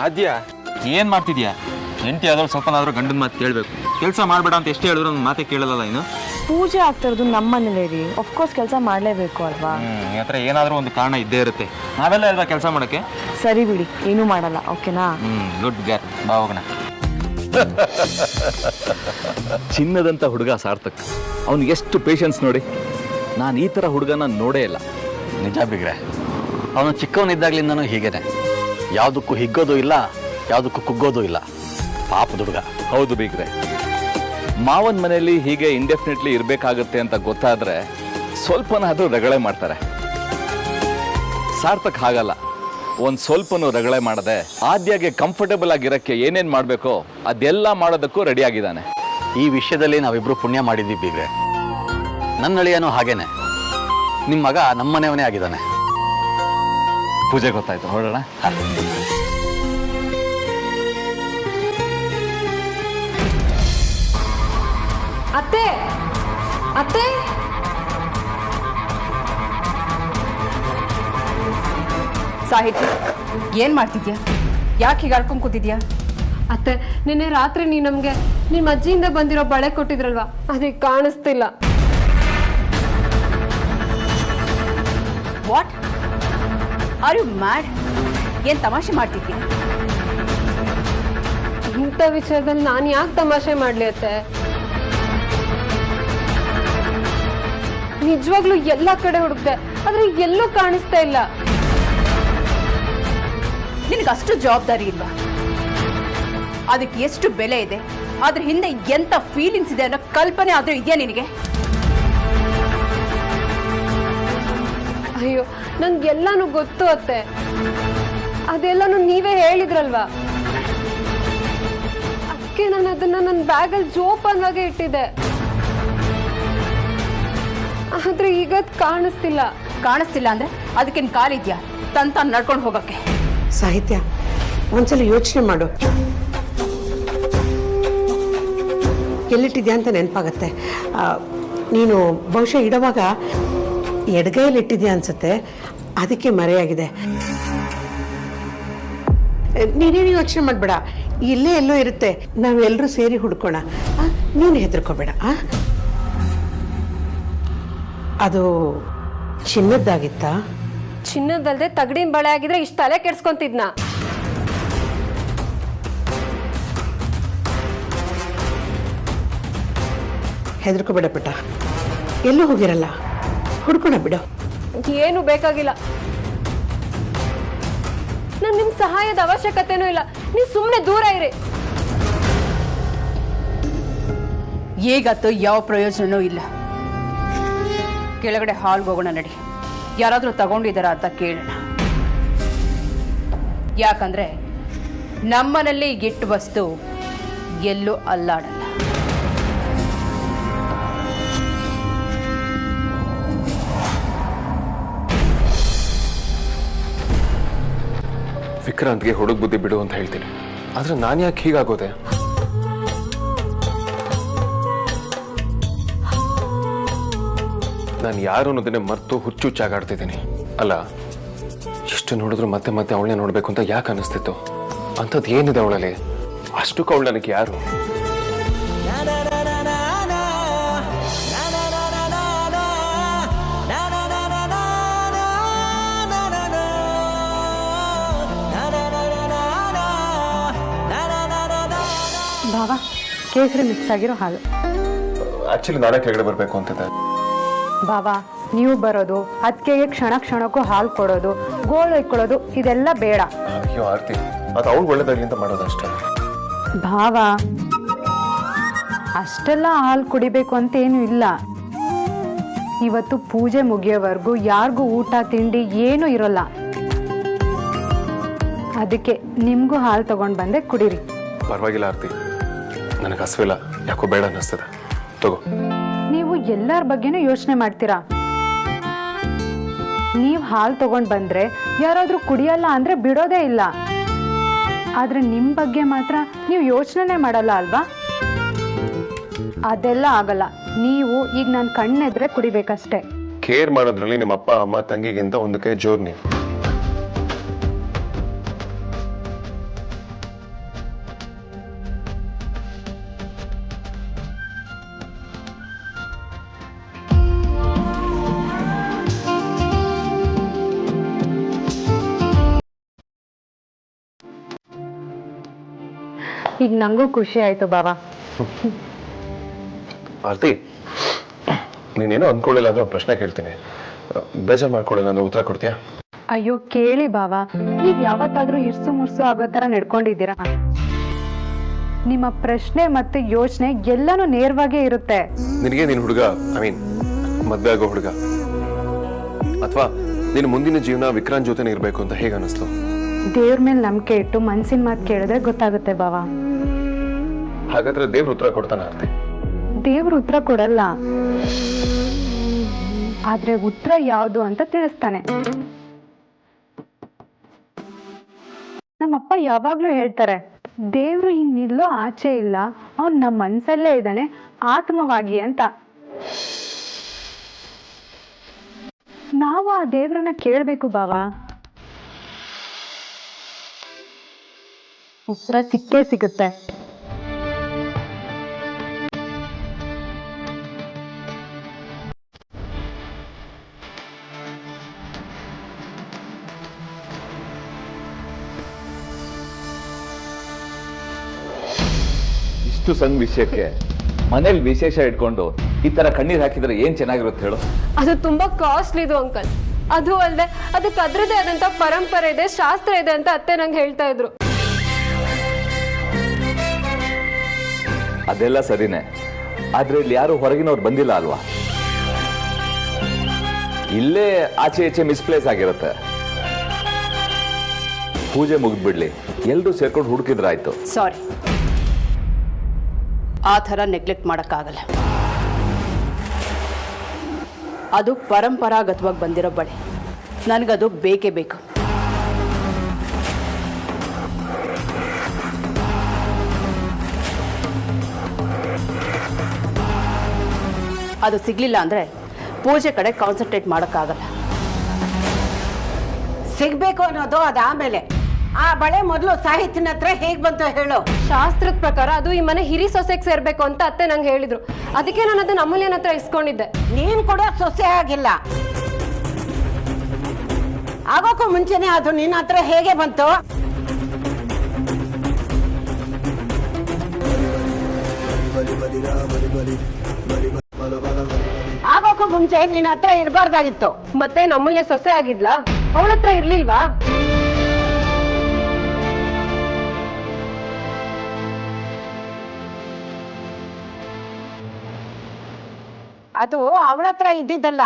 ಆದ್ಯ ಏನು ಮಾಡ್ತಿದ್ಯಾ? ಹೆಂಡತಿ ಆದವ್ರು ಸ್ವಲ್ಪನಾದ್ರೂ ಗಂಡನ ಮಾತು ಕೇಳಬೇಕು. ಕೆಲಸ ಮಾಡಬೇಡ ಅಂತ ಎಷ್ಟು ಹೇಳಿದ್ರು ನನ್ನ ಮಾತೇ ಕೇಳಲ್ಲ ಇನ್ನು. ಪೂಜೆ ಆಗ್ತಿರೋದು ನಮ್ಮನೇಲೇ ರೀ, ಆಫ್ಕೋರ್ಸ್ ಕೆಲಸ ಮಾಡಲೇಬೇಕು ಅಲ್ವಾ? ಈ ಹತ್ರ ಏನಾದರೂ ಒಂದು ಕಾರಣ ಇದ್ದೇ ಇರುತ್ತೆ. ನಾವೆಲ್ಲ ಇಲ್ವಾ ಕೆಲಸ ಮಾಡೋಕ್ಕೆ? ಸರಿ ಬಿಡಿ, ಏನೂ ಮಾಡಲ್ಲ, ಓಕೆನಾ? ಗುಡ್ ಗರ್, ಬಾ ಹೋಗೋಣ. ಚಿನ್ನದಂಥ ಹುಡುಗ ಸಾರ್ಥಕ್, ಅವ್ನಿಗೆ ಎಷ್ಟು ಪೇಷನ್ಸ್ ನೋಡಿ. ನಾನು ಈ ಥರ ಹುಡುಗನ ನೋಡೇ ಇಲ್ಲ. ನಿಜ ಬಿಗ್ರೆ, ಅವನು ಚಿಕ್ಕವನಿದ್ದಾಗಲಿಂದನೂ ಹೀಗೇನೆ, ಯಾವುದಕ್ಕೂ ಹಿಗ್ಗೋದು ಇಲ್ಲ, ಯಾವುದಕ್ಕೂ ಕುಗ್ಗೋದು ಇಲ್ಲ. ಪಾಪದ ಹುಡುಗ. ಹೌದು ಬೀಗ್ರೆ, ಮಾವನ ಮನೆಯಲ್ಲಿ ಹೀಗೆ ಇಂಡೆಫಿನೆಟ್ಲಿ ಇರಬೇಕಾಗತ್ತೆ ಅಂತ ಗೊತ್ತಾದರೆ ಸ್ವಲ್ಪನಾದರೂ ರಗಳೆ ಮಾಡ್ತಾರೆ. ಸಾರ್ಥಕ್ ಹಾಗಲ್ಲ, ಒಂದು ಸ್ವಲ್ಪನೂ ರಗಳೆ ಮಾಡದೆ ಆದ್ಯಾಗೆ ಕಂಫರ್ಟಬಲ್ ಆಗಿರೋಕ್ಕೆ ಏನೇನು ಮಾಡಬೇಕೋ ಅದೆಲ್ಲ ಮಾಡೋದಕ್ಕೂ ರೆಡಿ ಆಗಿದ್ದಾನೆ. ಈ ವಿಷಯದಲ್ಲಿ ನಾವಿಬ್ಬರು ಪುಣ್ಯ ಮಾಡಿದ್ದೀವಿ ಬಿಗ್ರೆ. ನನ್ನ ಅಳಿಯನೂ ಹಾಗೇನೆ, ನಿಮ್ಮ ಮಗ ನಮ್ಮನೆಯವನೇ ಆಗಿದ್ದಾನೆ. ಪೂಜೆ ಗೊತ್ತಾಯ್ತು, ಹೊರಡೋಣ. ಅತ್ತೆ ಅತ್ತೆ, ಸಾಹಿತ್ಯ ಏನ್ ಮಾಡ್ತಿದ್ಯಾ? ಯಾಕೆ ಹೀಗೆ ಆಡ್ಕೊಂಡ್ ಕೂತಿದ್ಯಾ? ಅತ್ತೆ, ನಿನ್ನೆ ರಾತ್ರಿ ನೀ ನಮ್ಗೆ ನಿಮ್ಮ ಅಜ್ಜಿಯಿಂದ ಬಂದಿರೋ ಬಳೆ ಕೊಟ್ಟಿದ್ರಲ್ವಾ, ಅದಕ್ಕೆ ಕಾಣಿಸ್ತಿಲ್ಲ. What are you mad? ಏನ್ ತಮಾಷೆ ಮಾಡ್ತಿದ್ಯಾ? ಇಂಥ ವಿಷಯದಲ್ಲಿ ನಾನು ಯಾಕೆ ತಮಾಷೆ ಮಾಡ್ಲಿ ಅತ್ತೆ? ನಿಜವಾಗ್ಲೂ ಎಲ್ಲ ಕಡೆ ಹುಡುಕ್ದೆ, ಆದ್ರೆ ಎಲ್ಲೂ ಕಾಣಿಸ್ತಾ ಇಲ್ಲ. ನಿನಗಷ್ಟು ಜವಾಬ್ದಾರಿ ಇಲ್ವಾ? ಅದಕ್ಕೆ ಎಷ್ಟು ಬೆಲೆ ಇದೆ, ಅದ್ರ ಹಿಂದೆ ಎಂತ ಫೀಲಿಂಗ್ಸ್ ಇದೆ ಅನ್ನೋ ಕಲ್ಪನೆ ಆದ್ರೂ ಇದೆಯಾ ನಿನಗೆ? ಅಯ್ಯೋ, ನಂಗೆಲ್ಲಾನು ಗೊತ್ತು ಅತ್ತೆ, ಅದೆಲ್ಲಾನು ನೀವೇ ಹೇಳಿದ್ರಲ್ವಾ, ಅದಕ್ಕೆ ನಾನು ಅದನ್ನ ನನ್ನ ಬ್ಯಾಗಲ್ಲಿ ಜೋಪಾನವಾಗೇ ಇಟ್ಟಿದ್ದೆ. ಆದ್ರೆ ಈಗ ಕಾಣಿಸ್ತಿಲ್ಲ. ಕಾಣಿಸ್ತಿಲ್ಲ ಅಂದ್ರೆ ಅದಕ್ಕೇನು ಕಾಲಿದ್ಯಾ ತಂತ ನಡ್ಕೊಂಡು ಹೋಗಕ್ಕೆ? ಸಾಹಿತ್ಯ, ಒಂದ್ಸಲ ಯೋಚನೆ ಮಾಡು. ಎಲ್ಲಿಟ್ಟಿದ್ಯಾ ಅಂತ ನೆನಪಾಗತ್ತೆ. ನೀನು ಬಹುಶಃ ಇಡುವಾಗ ಎಡಗೈಯಲ್ಲಿ ಇಟ್ಟಿದ್ಯಾ ಅನ್ಸುತ್ತೆ, ಅದಕ್ಕೆ ಮರೆಯಾಗಿದೆ. ನೀನೇನು ಯೋಚನೆ ಮಾಡಬೇಡ, ಇಲ್ಲೇ ಎಲ್ಲೋ ಇರುತ್ತೆ, ನಾವೆಲ್ಲರೂ ಸೇರಿ ಹುಡ್ಕೋಣ. ನೀನು ಹೆದರ್ಕೋಬೇಡ. ಅದು ಚಿನ್ನದ್ದಾಗಿತ್ತಾ? ಚಿನ್ನದಲ್ದೆ ತಗಡಿನ ಬಳೆ ಆಗಿದ್ರೆ ಇಷ್ಟು ತಲೆ ಕೆಡ್ಸ್ಕೊಂತಿದ್ನ. ಹೆದರ್ಕೋಬೇಡ ಪುಟ್ಟ, ಎಲ್ಲೂ ಹೋಗಿರಲ್ಲ, ಹುಡ್ಕೋಣ ಬಿಡು. ಏನು ಬೇಕಾಗಿಲ್ಲ, ನಂಗೆ ನಿಮ್ ಸಹಾಯದ ಅವಶ್ಯಕತೆನೂ ಇಲ್ಲ. ನೀವು ಸುಮ್ಮನೆ ದೂರ ಇರಿ. ಈಗತ್ತು ಯಾವ ಪ್ರಯೋಜನವೂ ಇಲ್ಲ. ಕೆಳಗಡೆ ಹಾಲ್ಗೆ ಹೋಗೋಣ ನಡಿ, ಯಾರಾದರೂ ತಗೊಂಡಿದ್ದಾರ ಅಂತ ಕೇಳೋಣ. ಯಾಕಂದ್ರೆ ನಮ್ಮನಲ್ಲಿ ಗಿಟ್ಟು ವಸ್ತು ಎಲ್ಲೂ ಅಲ್ಲಾಡಲ್ಲ. ವಿಕ್ರಾಂತ್ಗೆ ಹುಡುಗ ಬುದ್ಧಿ ಬಿಡು ಅಂತ ಹೇಳ್ತೀನಿ, ಆದ್ರೆ ನಾನು ಯಾಕೆ ಹೀಗಾಗೋದೆ? ನಾನು ಯಾರು ಅನ್ನೋದನ್ನೇ ಮರೆತು ಹುಚ್ಚುಚ್ಚಾಗಾಡ್ತಿದ್ದೀನಿ ಅಲ್ಲ. ಎಷ್ಟು ನೋಡಿದ್ರು ಮತ್ತೆ ಮತ್ತೆ ಅವಳನ್ನೇ ನೋಡ್ಬೇಕು ಅಂತ ಯಾಕೆ ಅನಿಸ್ತಿತ್ತು? ಅಂಥದ್ದು ಏನಿದೆ ಅವಳಲ್ಲಿ? ಅಷ್ಟಕ್ಕೂ ಅವಳು ನನಗೆ ಯಾರು? ಭಾವ, ಕೇಸರಿ ಮಿಕ್ಸ್ ಆಗಿರೋ ಹಾಲು. ಆಕ್ಚುಲಿ ನಾನೇ ಕೆಳಗಡೆ ಬರಬೇಕು ಅಂತಿದ್ದೆ. ಬಾಬಾ, ನೀವು ಬರೋದು, ಅದಕ್ಕೆ ಕ್ಷಣ ಕ್ಷಣಕ್ಕೂ ಹಾಲು ಕೊಡೋದು, ಗೋಳು ಇಕ್ಕೊಳ್ಳೋದು, ಇದೆಲ್ಲ ಬೇಡ. ಅಯ್ಯೋ ಆರ್ತಿ, ಅದು ಅವ್ಳು ಒಳ್ಳೇದಾಗ್ಲಿ ಅಂತ ಮಾಡೋದು ಅಷ್ಟೇ. ಭಾವ, ಅಷ್ಟೆಲ್ಲ ಹಾಲು ಕುಡಿಬೇಕು ಅಂತ ಏನು ಇಲ್ಲ. ಇವತ್ತು ಪೂಜೆ ಮುಗಿಯೋವರೆಗೂ ಯಾರಿಗೂ ಊಟ ತಿಂಡಿ ಏನೂ ಇರೋಲ್ಲ. ಅದಕ್ಕೆ ನಿಮಗೂ ಹಾಲು ತಗೊಂಡು ಬಂದೆ, ಕುಡೀರಿ. ಪರವಾಗಿಲ್ಲ ಆರ್ತಿ, ನನಗೆ ಹಸಿವಿಲ್ಲ, ಯಾಕೋ ಬೇಡ ಅನ್ನಿಸ್ತದೆ, ತಗೋ. ನೀವು ಎಲ್ಲರ ಬಗ್ಗೆನೂ ಯೋಚನೆ ಮಾಡ್ತೀರಾ. ನೀವು ಹಾಲು ತಗೊಂಡು ಬಂದ್ರೆ ಯಾರಾದ್ರೂ ಕುಡಿಯಲ್ಲ ಅಂದ್ರೆ ಬಿಡೋದೇ ಇಲ್ಲ. ಆದ್ರೆ ನಿಮ್ಮ ಬಗ್ಗೆ ಮಾತ್ರ ನೀವು ಯೋಚನೆ ಮಾಡಲ್ಲ ಅಲ್ವಾ? ಅದೆಲ್ಲ ಆಗಲ್ಲ. ನೀವು ಈಗ ನನ್ನ ಕಣ್ಣೆದ್ರೆ ಕುಡಿಬೇಕಷ್ಟೇ. ಕೇರ್ ಮಾಡೋದ್ರಲ್ಲಿ ನಿಮ್ಮ ಅಪ್ಪ ಅಮ್ಮ ತಂಗಿಗಿಂತ ಒಂದು ಕೈ ಜೋರ್ ನೀವು. ಈಗ ನಂಗೂ ಖುಷಿ ಆಯ್ತು ಬಾವಾ. ಆರ್ತಿ, ನೀನೇನೋ ಅಂದ್ಕೊಳ್ಳಿಲ್ಲ ಅಂದ್ರೆ ಒಂದು ಪ್ರಶ್ನೆ ಕೇಳ್ತೀನಿ, ಬೇಜಾರು ಮಾಡ್ಕೊಳ್ಳಿ, ನಾನು ಉತ್ತರ ಕೊಡ್ತೀಯಾ? ಅಯ್ಯೋ ಕೇಳಿ ಬಾವಾ, ನೀವ್ ಯಾವತ್ತಾದ್ರೂ ಇರ್ಸು ಮುರ್ಸು ಆಗೋ ತರ ನಡ್ಕೊಂಡಿದ್ದೀರಾ? ನಿಮ್ಮ ಪ್ರಶ್ನೆ ಮತ್ತೆ ಯೋಚನೆ ಎಲ್ಲಾನು ನೇರವಾಗೇ ಇರುತ್ತೆ. ನಿನಗೆ ನಿನ್ ಹುಡುಗ, ಐ ಮೀನ್ ಮದ್ವೆ ಆಗೋ ಹುಡುಗ, ಅಥವಾ ನಿನ್ನ ಮುಂದಿನ ಜೀವನ ವಿಕ್ರಾಂತ್ ಜೊತೆನೇ ಇರ್ಬೇಕು ಅಂತ ಹೇಗೆ ಅನಿಸ್ತು? ದೇವ್ರ ಮೇಲೆ ನಂಬಿಕೆ ಇಟ್ಟು ಮನ್ಸಿನ ಮಾತು ಕೇಳಿದ್ರೆ ಗೊತ್ತಾಗುತ್ತೆ ಬಾವಾ. ಹಾಗಾದ್ರೆ ದೇವ್ರ ಉತ್ತರ ಕೊಡ್ತಾನೆ ಆರ್ತಿ? ದೇವ್ರ ಉತ್ತರ ಕೊಡಲ್ಲ, ಆದ್ರೆ ಉತ್ತರ ಯಾವುದು ಅಂತ ತಿಳಿಸ್ತಾನೆ. ನಮ್ಮಪ್ಪ ಯಾವಾಗ್ಲೂ ಹೇಳ್ತಾರೆ, ದೇವ್ರು ಇನ್ನಿಲ್ಲೋ ಆಚೆ ಇಲ್ಲ, ಅವ್ನು ನಮ್ಮ ಮನ್ಸಲ್ಲೇ ಇದ್ದಾನೆ ಆತ್ಮವಾಗಿ ಅಂತ. ನಾವು ಆ ದೇವ್ರನ್ನ ಕೇಳ್ಬೇಕು ಬಾವಾ, ಉತ್ತರ ಸಿಕ್ಕೇ ಸಿಗುತ್ತೆ. ಇಷ್ಟು ಸಣ್ಣ ವಿಷಯಕ್ಕೆ ಮನೇಲಿ ವಿಶೇಷ ಇಟ್ಕೊಂಡು ಈ ತರ ಕಣ್ಣೀರ್ ಹಾಕಿದ್ರೆ ಏನ್ ಚೆನ್ನಾಗಿರುತ್ತೆ ಹೇಳು? ಅದು ತುಂಬಾ ಕಾಸ್ಟ್ಲಿ ಇದು ಅಂಕಲ್. ಅದು ಅಲ್ಲದೆ ಅದಕ್ಕೆ ಅದ್ರದ್ದೇ ಆದಂತ ಪರಂಪರೆ ಇದೆ, ಶಾಸ್ತ್ರ ಇದೆ ಅಂತ ಅತ್ತೆ ನಂಗೆ ಹೇಳ್ತಾ ಇದ್ರು. ಅದೆಲ್ಲ ಸರಿನೇ, ಆದ್ರೆ ಇಲ್ಲಿ ಯಾರು ಹೊರಗಿನವ್ರು ಬಂದಿಲ್ಲ ಅಲ್ವಾ? ಇಲ್ಲೇ ಆಚೆ ಈಚೆ ಮಿಸ್ಪ್ಲೇಸ್ ಆಗಿರುತ್ತೆ. ಪೂಜೆ ಮುಗಿದ್ಬಿಡ್ಲಿ, ಎಲ್ರೂ ಸೇರ್ಕೊಂಡು ಹುಡುಕಿದ್ರಾಯ್ತು. ಸಾರಿ, ಆ ಥರ ನೆಗ್ಲೆಕ್ಟ್ ಮಾಡೋಕ್ಕಾಗಲ್ಲ. ಅದು ಪರಂಪರಾಗತವಾಗಿ ಬಂದಿರೋ ಬಳೆ, ನನಗದು ಬೇಕೇ ಬೇಕು. ಅದು ಸಿಗ್ಲಿಲ್ಲ ಅಂದರೆ ಪೂಜೆ ಕಡೆ ಕಾನ್ಸಂಟ್ರೇಟ್ ಮಾಡೋಕ್ಕಾಗಲ್ಲ. ಸಿಗ್ಬೇಕು ಅನ್ನೋದು ಅದಾಮೇಲೆ, ಆ ಬಳೆ ಮೊದಲು ಸಾಹಿತ್ಯನ ಹತ್ರ ಹೇಗ್ ಬಂತು ಹೇಳು? ಶಾಸ್ತ್ರದ ಪ್ರಕಾರ ಅದು ಈ ಮನೆ ಹಿರಿ ಸೊಸೆಗೆ ಸೇರ್ಬೇಕು ಅಂತ ಅತ್ತೆ ನಂಗೆ ಹೇಳಿದ್ರು. ಅದಕ್ಕೆ ನಾನು ಅದನ್ನ ಅಮೂಲ್ಯನ ಹತ್ರ ಇಸ್ಕೊಂಡಿದ್ದೆ. ನೀನ್ ಕೂಡ ಸೊಸೆ ಆಗಿಲ್ಲ, ಆಗೋಕ್ಕೂ ಮುಂಚೆನೆ ಅದು ನಿನ್ನ ಹತ್ರ ಹೇಗೆ ಬಂತು? ಆಗೋಕ್ಕೂ ಮುಂಚೆ ನಿನ್ನ ಹತ್ರ ಇರಬಾರ್ದಾಗಿತ್ತು. ಮತ್ತೆ ಅಮೂಲ್ಯ ಸೊಸೆ ಆಗಿದ್ಲಾ? ಅವಳ ಹತ್ರ ಇರ್ಲಿಲ್ವಾ? ಅದು ಅವಳ ಹತ್ರ ಇದ್ದಿದ್ದಲ್ಲ,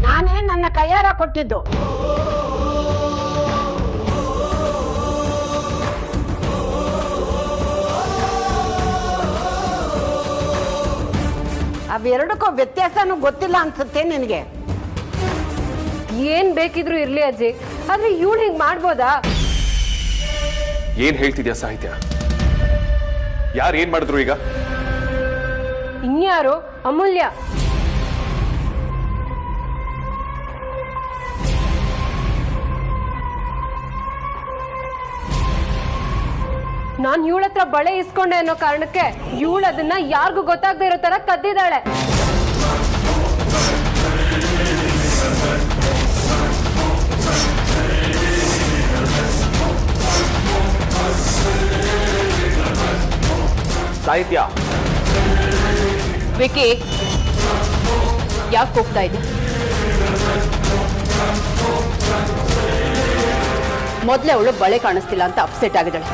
ನಾನೇ ನನ್ನ ಕೈಯಾರ ಕೊಟ್ಟಿದ್ದು. ಅವೆರಡಕ್ಕೂ ವ್ಯತ್ಯಾಸನೂ ಗೊತ್ತಿಲ್ಲ ಅನ್ಸುತ್ತೆ ನಿನಗೆ. ಏನ್ ಬೇಕಿದ್ರು ಇರ್ಲಿ ಅಜ್ಜಿ, ಆದ್ರೆ ಇವಳು ಹಿಂಗ್ ಮಾಡ್ಬೋದಾ? ಏನ್ ಹೇಳ್ತಿದ್ಯಾ ಸಾಹಿತ್ಯ? ಯಾರು ಏನ್ ಮಾಡಿದ್ರು ಈಗ? ಇನ್ಯಾರು? ಅಮೂಲ್ಯ. ನಾನ್ ಇವಳ ಹತ್ರ ಬಳೆ ಇಸ್ಕೊಂಡೆ ಅನ್ನೋ ಕಾರಣಕ್ಕೆ ಇವಳು ಅದನ್ನ ಯಾರಿಗೂ ಗೊತ್ತಾಗದೆ ಇರೋ ತರ ಕದ್ದಿದ್ದಾಳೆ. ಸಾಹಿತ್ಯ, ವಿಕಿ, ಯಾಕೆ ಹೋಗ್ತಾ ಇದೆ? ಮೊದಲೇ ಅವಳು ಬಳೆ ಕಾಣಿಸ್ತಿಲ್ಲ ಅಂತ ಅಪ್ಸೆಟ್ ಆಗಿದ್ದಾಳೆ.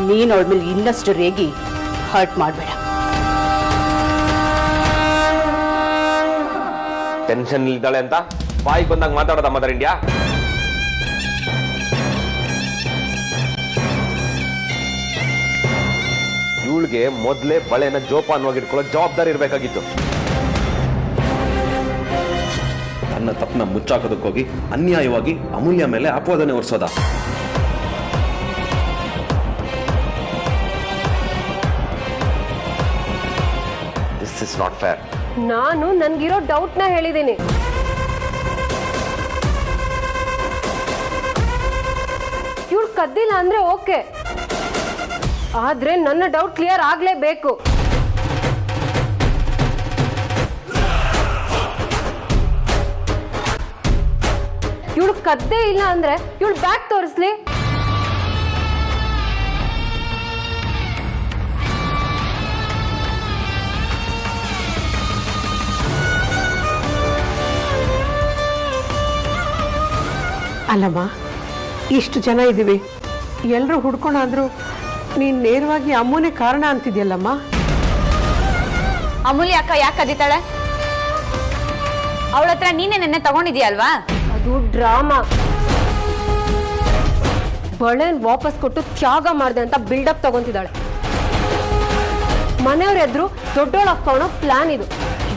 ನೀನು ಅವಳ ಮೇಲೆ ಇನ್ನಷ್ಟು ರೇಗಿ ಹರ್ಟ್ ಮಾಡಬೇಡ. ಟೆನ್ಷನ್ ಇದ್ದಾಳೆ ಅಂತ ಬಾಯಿಗೆ ಬಂದಾಗ ಮಾತಾಡೋದ ಮದರ್ ಇಂಡಿಯಾ? ಇವಳಿಗೆ ಮೊದಲೇ ಬಳೆನ ಜೋಪಾನವಾಗಿ ಇಟ್ಕೊಳ್ಳೋ ಜವಾಬ್ದಾರಿ ಇರಬೇಕಾಗಿತ್ತು. ತನ್ನ ತಪ್ಪನ್ನ ಮುಚ್ಚಾಕೋದಕ್ಕೋಗಿ ಅನ್ಯಾಯವಾಗಿ ಅಮೂಲ್ಯ ಮೇಲೆ ಅಪವಾದನೆ ಹೊರಿಸೋದ? This is not fair. ನಾನು ನನ್ಗಿರೋ ಡೌಟ್ ನ ಹೇಳಿದ್ದೀನಿ. ಇವಳು ಕದ್ದಿಲ್ಲ ಅಂದ್ರೆ ಓಕೆ, ಆದ್ರೆ ನನ್ನ ಡೌಟ್ ಕ್ಲಿಯರ್ ಆಗ್ಲೇಬೇಕು. ಇವಳು ಕದ್ದೇ ಇಲ್ಲ ಅಂದ್ರೆ ಇವಳು ಬ್ಯಾಗ್ ತೋರಿಸ್ಲಿ. ಅಲ್ಲಮ್ಮ, ಇಷ್ಟು ಜನ ಇದ್ದೀವಿ, ಎಲ್ಲರೂ ಹುಡ್ಕೊಂಡಾದ್ರೂ ನೀನು ನೇರವಾಗಿ ಅಮ್ಮನೇ ಕಾರಣ ಅಂತಿದ್ಯಲ್ಲಮ್ಮ. ಅಮೂಲ್ಯ ಅಕ್ಕ ಯಾಕೆ ಕದೀತಾಳೆ? ಅವಳ ಹತ್ರ ನೀನೆ ನೆನ್ನೆ ತಗೊಂಡಿದ್ಯಲ್ವಾ? ಅದು ಡ್ರಾಮಾ. ಬಳೆನ್ ವಾಪಸ್ ಕೊಟ್ಟು ತ್ಯಾಗ ಮಾಡಿದೆ ಅಂತ ಬಿಲ್ಡಪ್ ತಗೊಂತಿದ್ದಾಳೆ. ಮನೆಯವ್ರ ಎದ್ರು ದೊಡ್ಡೋಳಕ್ಕ ಅನ್ನೋ ಪ್ಲಾನ್ ಇದು.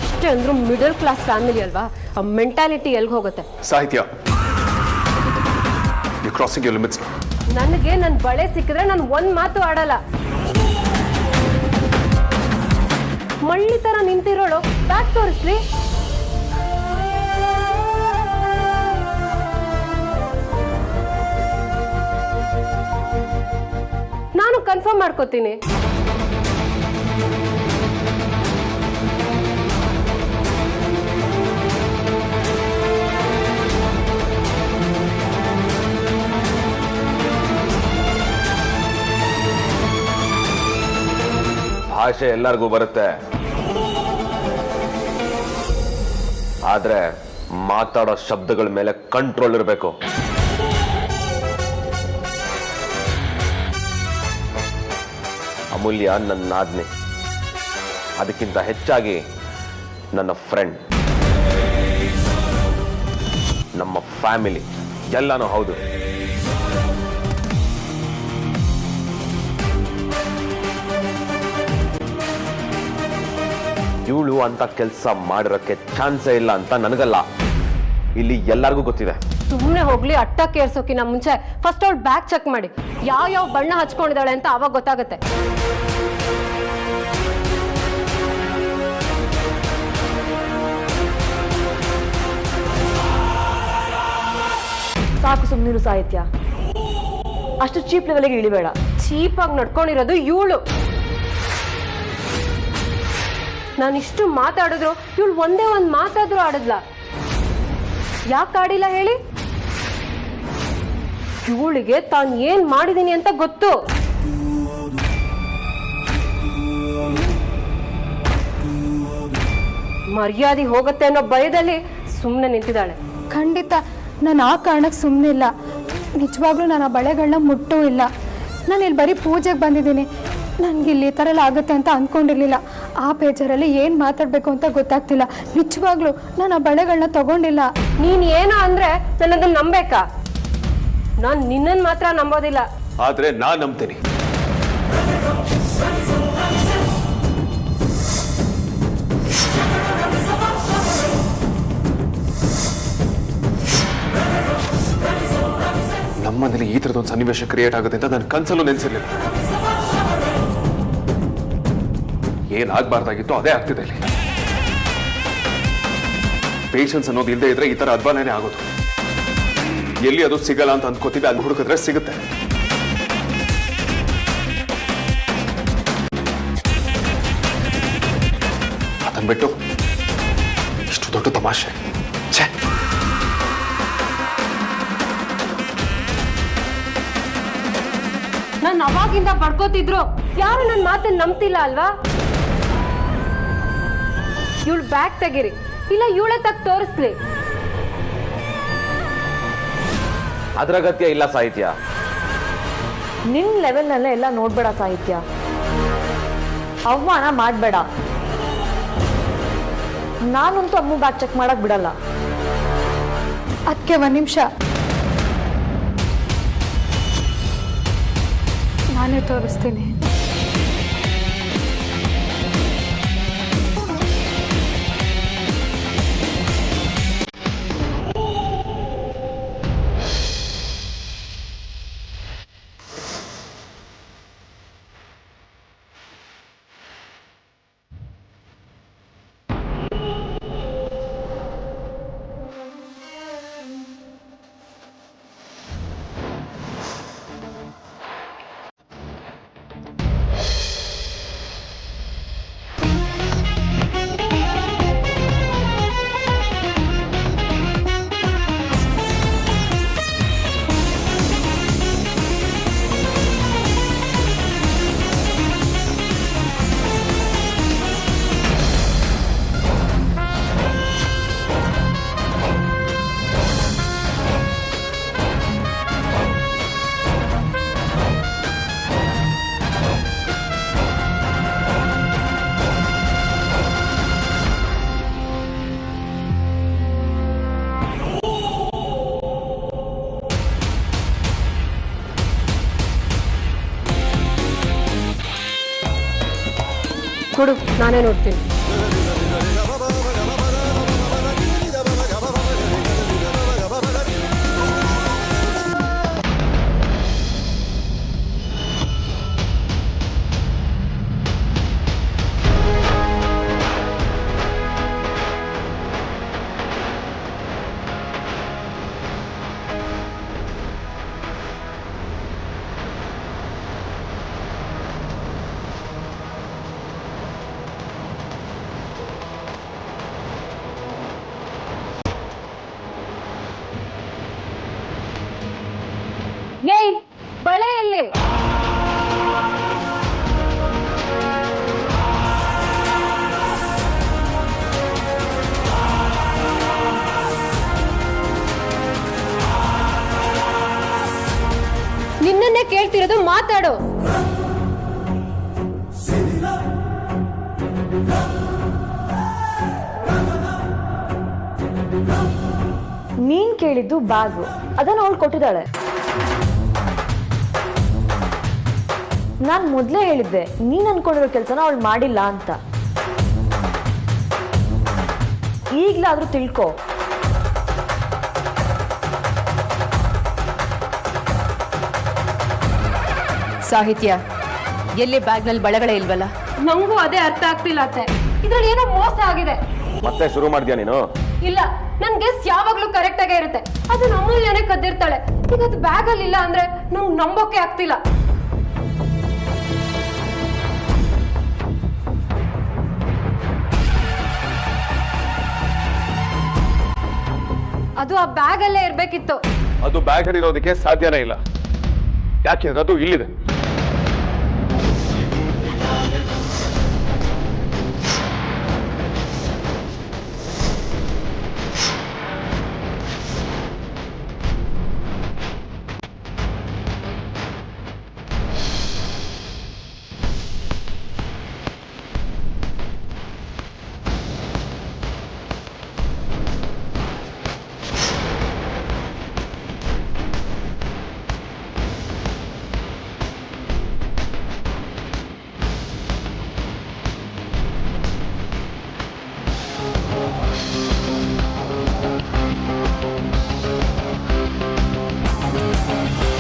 ಇಷ್ಟೇ ಅಂದ್ರೂ ಮಿಡಲ್ ಕ್ಲಾಸ್ ಫ್ಯಾಮಿಲಿ ಅಲ್ವಾ, ಆ ಮೆಂಟಾಲಿಟಿ ಎಲ್ಗೆ ಹೋಗುತ್ತೆ? ಸಾಹಿತ್ಯ, ಯು ಕ್ರಾಸಿಂಗ್ ಯುವರ್ ಲಿಮಿಟ್ಸ್. ನನಗೆ ನನ್ನ ಬಳೆ ಸಿಕ್ಕಿದ್ರೆ ನಾನು ಒಂದ್ ಮಾತು ಆಡಲ್ಲ. ಮಳ್ಳಿ ತರ ನಿಂತಿರೋಳು ಬ್ಯಾಗ್ ತೋರಿಸ್ಲಿ. ನಾನು ಕನ್ಫರ್ಮ್ ಮಾಡ್ಕೋತೀನಿ. ಭಾಷೆ ಎಲ್ಲರಿಗೂ ಬರುತ್ತೆ, ಆದ್ರೆ ಮಾತಾಡೋ ಶಬ್ದಗಳ ಮೇಲೆ ಕಂಟ್ರೋಲ್ ಇರಬೇಕು. ಅಮೂಲ್ಯ ನನ್ನ ಆಜ್ಞೆ, ಅದಕ್ಕಿಂತ ಹೆಚ್ಚಾಗಿ ನನ್ನ ಫ್ರೆಂಡ್, ನಮ್ಮ ಫ್ಯಾಮಿಲಿ ಎಲ್ಲನೂ ಹೌದು. ಇವಳು ಅಂತ ಕೆಲಸ ಮಾಡಿರೋಕ್ಕೆ ಚಾನ್ಸೇ ಇಲ್ಲ ಅಂತ ನನಗಲ್ಲ, ಇಲ್ಲಿ ಎಲ್ಲರಿಗೂ ಗೊತ್ತಿದೆ. ಸುಮ್ಮನೆ ಹೋಗ್ಲಿ, ಅಟ್ಟಕ್ಕೆ ಏರ್ಸೋಕಿನ ಮುಂಚೆ ಫಸ್ಟ್ ಅವಳು ಬ್ಯಾಗ್ ಚೆಕ್ ಮಾಡಿ, ಯಾವ ಬಣ್ಣ ಹಚ್ಕೊಂಡಿದ್ದಾಳೆ ಅಂತ ಅವಾಗ ಗೊತ್ತಾಗುತ್ತೆ. ಸಾಕು ಸುಮ್ಮನಿರು ಸಾಹಿತ್ಯ, ಅಷ್ಟು ಚೀಪ್ ಲೆವೆಲ್ಗೆ ಇಳಿಬೇಡ. ಚೀಪಾಗಿ ನಡ್ಕೊಂಡಿರೋದು ಇವಳು. ನಾನಿಷ್ಟು ಮಾತಾಡಿದ್ರು ಇವಳು ಒಂದೇ ಒಂದು ಮಾತಾದ್ರೂ ಆಡಿದ್ಲ. ಯಾಕೆ ಆಡಿಲ್ಲ ಹೇಳಿ? ಇವಳಿಗೆ ತಾನು ಏನ್ ಮಾಡಿದೀನಿ ಅಂತ ಗೊತ್ತು. ಮರ್ಯಾದೆ ಹೋಗುತ್ತೆ ಅನ್ನೋ ಭಯದಲ್ಲಿ ಸುಮ್ಮನೆ ನಿಂತಿದ್ದಾಳೆ. ಖಂಡಿತ ನಾನು ಆ ಕಾರಣಕ್ಕೆ ಸುಮ್ಮನೆ ಇಲ್ಲ. ನಿಜವಾಗ್ಲೂ ನಾನು ಆ ಬಳೆಗಳನ್ನ ಮುಟ್ಟೂ ಇಲ್ಲ. ನಾನು ಇಲ್ಲಿ ಬರೀ ಪೂಜೆಗೆ ಬಂದಿದ್ದೀನಿ. ನನಗೆ ಇಲ್ಲಿ ಈ ಥರ ಎಲ್ಲ ಆಗುತ್ತೆ ಅಂತ ಅಂದ್ಕೊಂಡಿರಲಿಲ್ಲ. ಆ ಬೇಜಾರಲ್ಲಿ ಏನು ಮಾತಾಡಬೇಕು ಅಂತ ಗೊತ್ತಾಗ್ತಿಲ್ಲ. ನಿಜವಾಗ್ಲೂ ನಾನು ಆ ಬಳೆಗಳನ್ನ ತಗೊಂಡಿಲ್ಲ. ನೀನ್ ಏನೋ ಅಂದ್ರೆ ನನ್ನದನ್ನ ನಂಬೇಕಾ? ನಾನು ನಿನ್ನನ್ನು ಮಾತ್ರ ನಂಬೋದಿಲ್ಲ. ಆದ್ರೆ ನಾನ್ ನಂಬ್ತೀನಿ. ನಮ್ಮನೇಲಿ ಈ ತರದೊಂದು ಸನ್ನಿವೇಶ ಕ್ರಿಯೇಟ್ ಆಗುತ್ತೆ ಅಂತ ನನ್ನ ಕನ್ಸಲ್ಲೂ ನೆನೆಸಿರ್ಲಿಲ್ಲ. ಏನಾಗಬಾರ್ದಾಗಿತ್ತು ಅದೇ ಆಗ್ತಿದೆ ಇಲ್ಲಿ. ಪೇಷನ್ಸ್ ಅನ್ನೋದು ಇಲ್ಲದೆ ಇದ್ರೆ ಈ ತರ ಅಧ್ವಾನೇ ಆಗೋದು. ಎಲ್ಲಿ ಅದು ಸಿಗಲ್ಲ ಅಂತ ಅಂದ್ಕೋತೀವಿ, ಅಲ್ಲಿ ಹುಡುಕಿದ್ರೆ ಸಿಗುತ್ತೆ. ಅದನ್ ಬಿಟ್ಟು ಇಷ್ಟು ದೊಡ್ಡ ತಮಾಷೆ. ಛೇ, ನಾನು ಅವಾಗಿಂದ ಬಡ್ಕೋತಿದ್ರು ಯಾರು ನನ್ನ ಮಾತನ್ನ ನಂಬ್ತಿಲ್ಲ ಅಲ್ವಾ? ಇವಳು ಬ್ಯಾಗ್ ತೆಗೀರಿ, ಇಲ್ಲ ಇವಳೆ ತಗ್ ತೋರಿಸ್ಲಿ. ಅದ್ರ ಅಗತ್ಯ ಇಲ್ಲ ಸಾಹಿತ್ಯ. ನಿನ್ ಲೆವೆಲ್ನಲ್ಲೇ ಎಲ್ಲ ನೋಡ್ಬೇಡ ಸಾಹಿತ್ಯ, ಅವಮಾನ ಮಾಡಬೇಡ. ನಾನಂತೂ ಅಮ್ಮ ಬ್ಯಾಗ್ ಚೆಕ್ ಮಾಡಕ್ ಬಿಡಲ್ಲ. ಅದಕ್ಕೆ ಒಂದು ನಿಮಿಷ ನಾನೇ ತೋರಿಸ್ತೀನಿ. ಕೊಡು, ನಾನೇ ನೋಡ್ತೀನಿ. ಏಯ್, ಬಳೆ ಎಲ್ಲಿ? ನಿನ್ನನ್ನೇ ಕೇಳ್ತಿರೋದು, ಮಾತಾಡು. ನೀನ್ ಕೇಳಿದ್ದು ಬ್ಯಾಗು, ಅದನ್ನ ಅವಳು ಕೊಟ್ಟಿದ್ದಾಳೆ. ನಾನು ಮೊದಲೇ ಹೇಳಿದ್ದೆ ನೀನ್ ಅನ್ಕೊಂಡಿರೋ ಕೆಲಸನ ಅವಳು ಮಾಡಿಲ್ಲ ಅಂತ. ಈಗ್ಲಾದ್ರೂ ತಿಳ್ಕೊ. ಸಾಹಿತ್ಯ, ಎಲ್ಲಿ ಬ್ಯಾಗ್ನಲ್ಲಿ ಬಳೆಗಳೇ ಇಲ್ವಲ್ಲ? ನಂಗೂ ಅದೇ ಅರ್ಥ ಆಗ್ತಿಲ್ಲ ಅತ್ತೆ. ಇದ್ರಲ್ಲಿ ಏನೋ ಮೋಸ ಆಗಿದೆ. ಮತ್ತೆ ಶುರು ಮಾಡಿದ್ಯಾ ನೀನು? ಇಲ್ಲ, ನನ್ ಗೆಸ್ ಯಾವಾಗ್ಲೂ ಕರೆಕ್ಟ್ ಆಗೇ ಇರುತ್ತೆ. ಅದು ಅಮೂಲ್ಯನೇ ಕದ್ದಿರ್ತಾಳೆ. ಈಗ ಅದು ಬ್ಯಾಗ್ ಅಲ್ಲಿ ಇಲ್ಲ ಅಂದ್ರೆ ನಂಗೆ ನಂಬೋಕೆ ಆಗ್ತಿಲ್ಲ. ಅದು ಆ ಬ್ಯಾಗ್ ಅಲ್ಲೇ ಇರ್ಬೇಕಿತ್ತು. ಅದು ಬ್ಯಾಗ್ ಇರೋದಕ್ಕೆ ಸಾಧ್ಯನೇ ಇಲ್ಲ. ಯಾಕೆಂದ್ರೆ ಅದು ಇಲ್ಲಿದೆ.